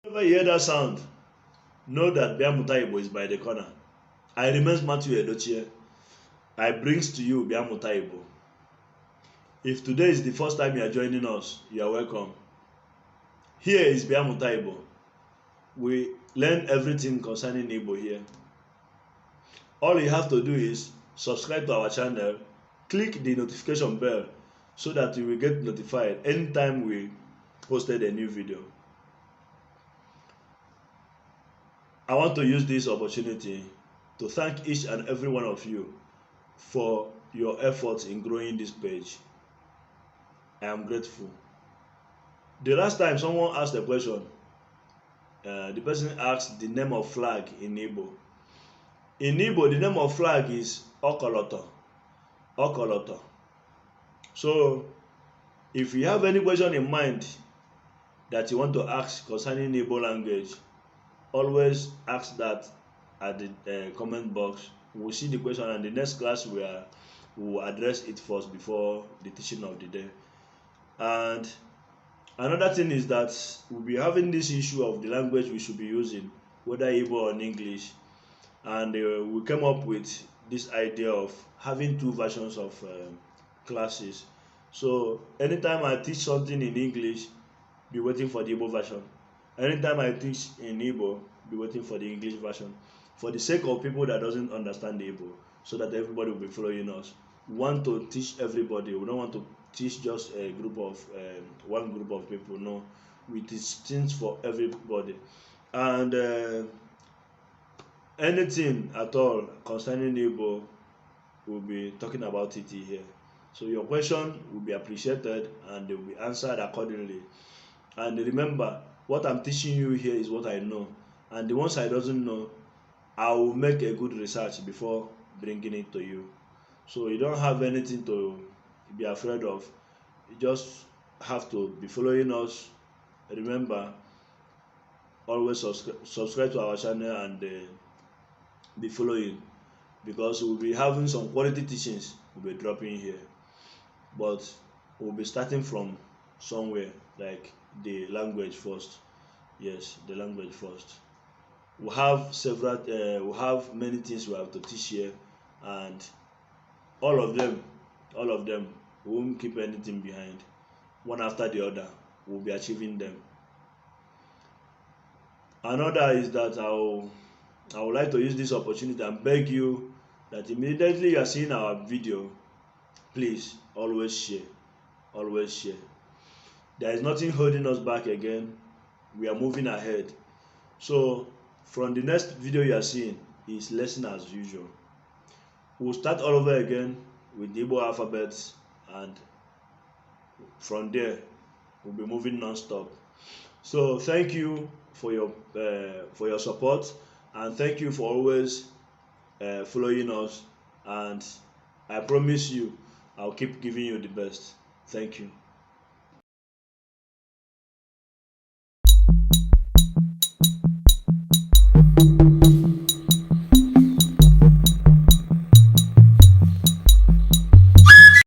Whenever you hear that sound, know that Biamuta Igbo is by the corner. I remain Matthew Edochie. I brings to you Biamuta Igbo. If today is the first time you are joining us, you are welcome. Here is Biamuta Igbo. We learn everything concerning Igbo here. All you have to do is subscribe to our channel, click the notification bell so that you will get notified anytime we posted a new video. I want to use this opportunity to thank each and every one of you for your efforts in growing this page. I am grateful. The last time someone asked a question, the person asked the name of flag in Igbo. In Igbo, the name of flag is Okoloto. Okoloto. So, if you have any question in mind that you want to ask concerning Igbo language, always ask that at the comment box. We'll see the question, and the next class we will address it first before the teaching of the day. And another thing is that we'll be having this issue of the language we should be using, whether Igbo or English, and we came up with this idea of having two versions of classes. So anytime I teach something in English, be waiting for the Igbo version. Anytime I teach in Igbo, be waiting for the English version. For the sake of people that doesn't understand the Igbo, so that everybody will be following us. We want to teach everybody. We don't want to teach just a group of one group of people. No, we teach things for everybody. And anything at all concerning Igbo, we'll be talking about it here. So your question will be appreciated and they will be answered accordingly. And remember, what I'm teaching you here is what I know, and the ones I doesn't know, I will make a good research before bringing it to you. So you don't have anything to be afraid of. You just have to be following us. Remember, always subscribe to our channel and be following, because we'll be having some quality teachings we'll be dropping here, but we'll be starting from somewhere, like the language first. Yes, the language first. We have several we have many things we have to teach here, and all of them we won't keep anything behind. One after the other, we'll be achieving them. Another is that I would like to use this opportunity and beg you that immediately you are seeing our video, please always share. Always share. There is nothing holding us back again. We are moving ahead. So from the next video you are seeing is lesson as usual. We'll start all over again with the Igbo alphabets, and from there we'll be moving non-stop. So thank you for your support, and thank you for always following us, and I promise you I'll keep giving you the best. Thank you.